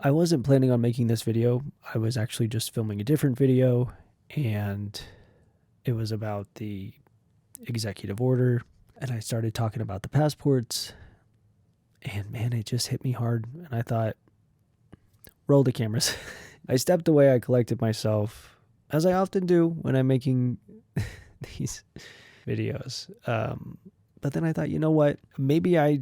I wasn't planning on making this video. I was actually just filming a different video, and it was about the executive order, and I started talking about the passports, and man, it just hit me hard, and I thought, roll the cameras. I stepped away, I collected myself, as I often do when I'm making these videos. But then I thought, you know what? Maybe I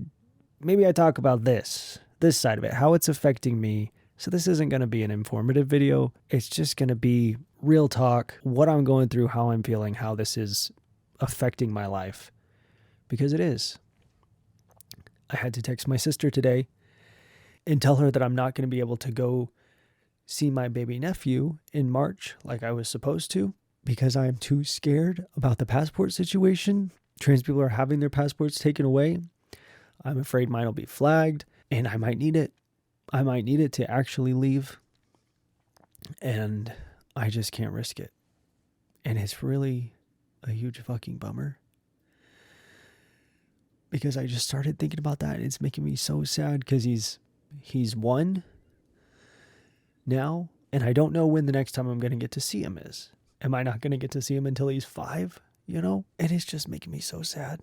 talk about this side of it, how it's affecting me. So this isn't going to be an informative video. It's just going to be real talk, what I'm going through, how I'm feeling, how this is affecting my life. Because it is. I had to text my sister today and tell her that I'm not going to be able to go see my baby nephew in March like I was supposed to because I'm too scared about the passport situation. Trans people are having their passports taken away. I'm afraid mine will be flagged, and I might need it. I might need it to actually leave, and I just can't risk it. And it's really a huge fucking bummer because I just started thinking about that, and it's making me so sad because he's one now, and I don't know when the next time I'm going to get to see him is. Am I not going to get to see him until he's 5, you know? And it's just making me so sad.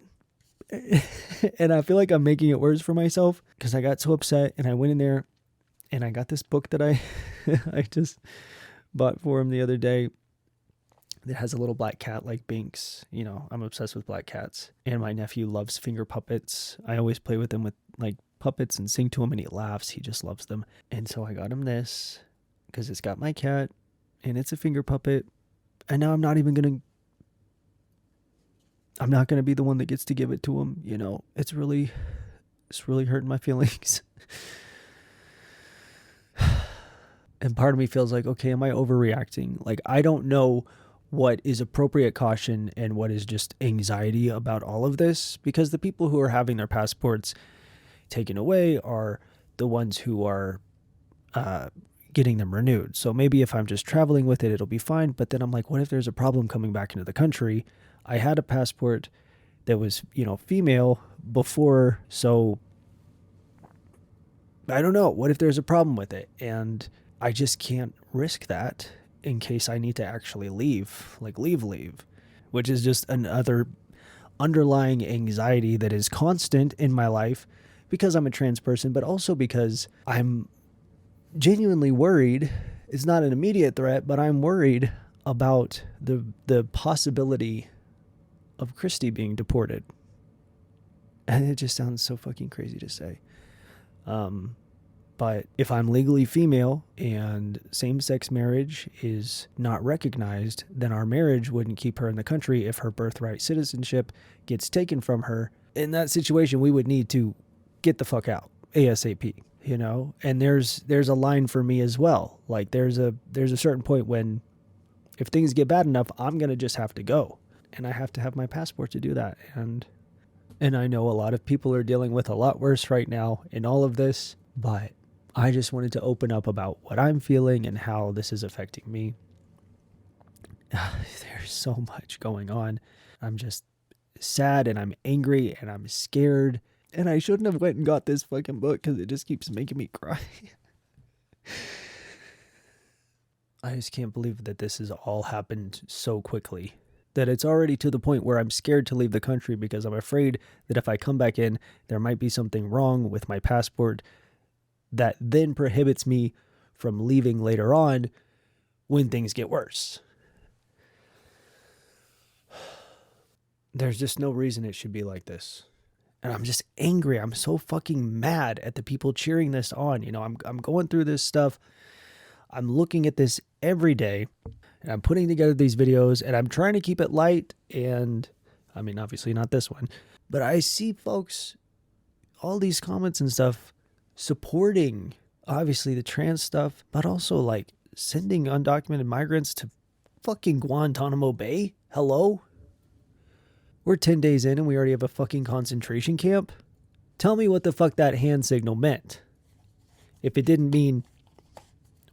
And I feel like I'm making it worse for myself because I got so upset, and I went in there and I got this book that I just bought for him the other day that has a little black cat like Binks. You know, I'm obsessed with black cats, and my nephew loves finger puppets. I always play with him with like puppets and sing to him, and he laughs. He just loves them. And so I got him this because it's got my cat and it's a finger puppet. And now I'm not going to be the one that gets to give it to him. You know, it's really hurting my feelings. And part of me feels like, okay, am I overreacting? Like, I don't know what is appropriate caution and what is just anxiety about all of this, because the people who are having their passports taken away are the ones who are getting them renewed. So maybe if I'm just traveling with it, it'll be fine. But then I'm like, what if there's a problem coming back into the country? I had a passport that was, female before. So I don't know. What if there's a problem with it? And I just can't risk that in case I need to actually leave, which is just another underlying anxiety that is constant in my life because I'm a trans person, but also because I'm genuinely worried. It's not an immediate threat, but I'm worried about the possibility of Christy being deported. And it just sounds so fucking crazy to say. But if I'm legally female and same-sex marriage is not recognized, then our marriage wouldn't keep her in the country if her birthright citizenship gets taken from her. In that situation, we would need to get the fuck out ASAP, And there's a line for me as well. Like there's a certain point when if things get bad enough, I'm going to just have to go. And I have to have my passport to do that. And I know a lot of people are dealing with a lot worse right now in all of this, but I just wanted to open up about what I'm feeling and how this is affecting me. There's so much going on. I'm just sad and I'm angry and I'm scared. And I shouldn't have went and got this fucking book because it just keeps making me cry. I just can't believe that this has all happened so quickly. That it's already to the point where I'm scared to leave the country because I'm afraid that if I come back in, there might be something wrong with my passport that then prohibits me from leaving later on when things get worse. There's just no reason it should be like this. And I'm just angry. I'm so fucking mad at the people cheering this on. I'm going through this stuff. I'm looking at this every day. And I'm putting together these videos and I'm trying to keep it light. And I mean, obviously not this one, but I see folks, all these comments and stuff supporting obviously the trans stuff, but also like sending undocumented migrants to fucking Guantanamo Bay. Hello? We're 10 days in and we already have a fucking concentration camp. Tell me what the fuck that hand signal meant. If it didn't mean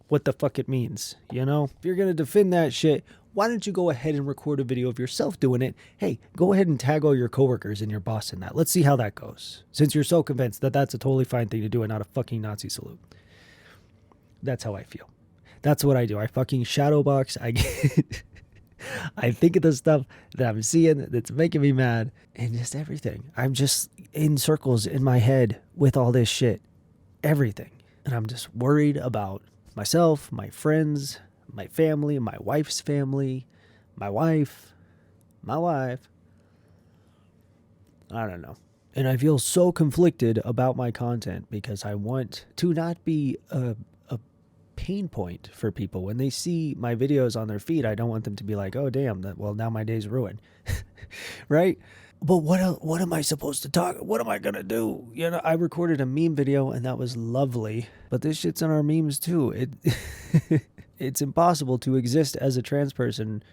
what the fuck it means, If you're going to defend that shit, why don't you go ahead and record a video of yourself doing it? Hey, go ahead and tag all your coworkers and your boss in that. Let's see how that goes. Since you're so convinced that that's a totally fine thing to do and not a fucking Nazi salute. That's how I feel. That's what I do. I fucking shadow box. I think of the stuff that I'm seeing that's making me mad and just everything. I'm just in circles in my head with all this shit. Everything. And I'm just worried about myself, my friends, my family, my wife's family, my wife. I don't know. And I feel so conflicted about my content because I want to not be a pain point for people. When they see my videos on their feed, I don't want them to be like, oh, damn, well, now my day's ruined. Right? But what am I supposed to talk? What am I going to do? You know, I recorded a meme video and that was lovely. But this shit's in our memes too. It's impossible to exist as a trans person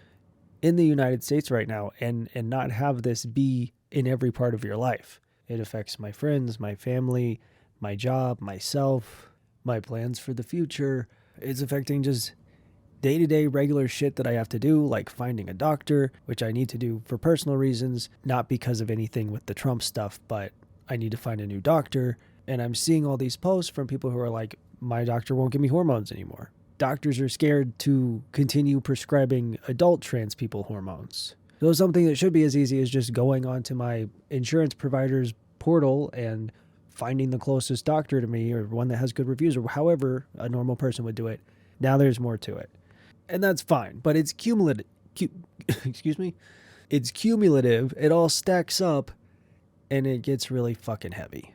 in the United States right now and not have this be in every part of your life. It affects my friends, my family, my job, myself, my plans for the future. It's affecting just day-to-day regular shit that I have to do, like finding a doctor, which I need to do for personal reasons, not because of anything with the Trump stuff, but I need to find a new doctor. And I'm seeing all these posts from people who are like, my doctor won't give me hormones anymore. Doctors are scared to continue prescribing adult trans people hormones. So something that should be as easy as just going onto my insurance provider's portal and finding the closest doctor to me or one that has good reviews or however a normal person would do it. Now there's more to it. And that's fine, but it's cumulative. Excuse me? It's cumulative. It all stacks up and it gets really fucking heavy.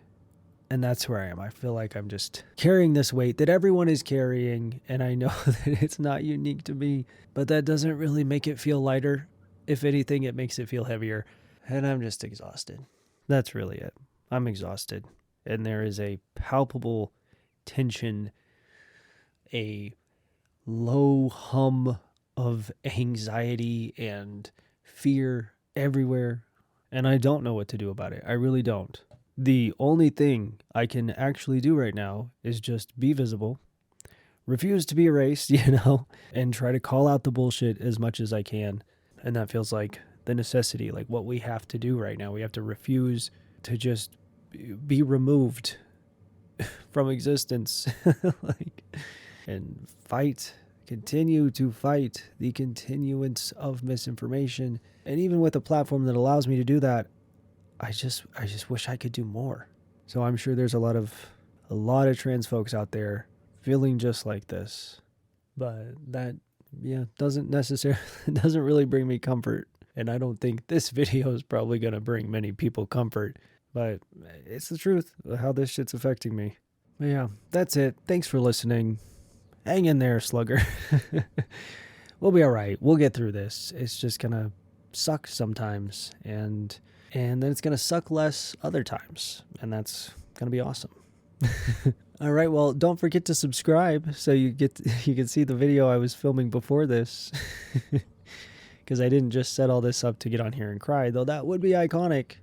And that's where I am. I feel like I'm just carrying this weight that everyone is carrying. And I know that it's not unique to me, but that doesn't really make it feel lighter. If anything, it makes it feel heavier. And I'm just exhausted. That's really it. I'm exhausted. And there is a palpable tension, a low hum of anxiety and fear everywhere. And I don't know what to do about it. I really don't. The only thing I can actually do right now is just be visible, refuse to be erased, and try to call out the bullshit as much as I can. And that feels like the necessity, like what we have to do right now. We have to refuse to just be removed from existence and continue to fight the continuance of misinformation. And even with a platform that allows me to do that, I just wish I could do more. So I'm sure there's a lot of trans folks out there feeling just like this, but that doesn't really bring me comfort. And I don't think this video is probably going to bring many people comfort, but it's the truth of how this shit's affecting me. But yeah, that's it. Thanks for listening. Hang in there, slugger. We'll be all right. We'll get through this. It's just going to suck sometimes, and then it's going to suck less other times, and that's going to be awesome. All right, well, don't forget to subscribe so you can see the video I was filming before this, because I didn't just set all this up to get on here and cry, though that would be iconic.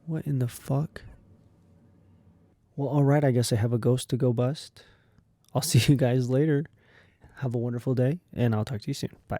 What in the fuck? Well, all right, I guess I have a ghost to go bust. I'll see you guys later. Have a wonderful day, and I'll talk to you soon. Bye.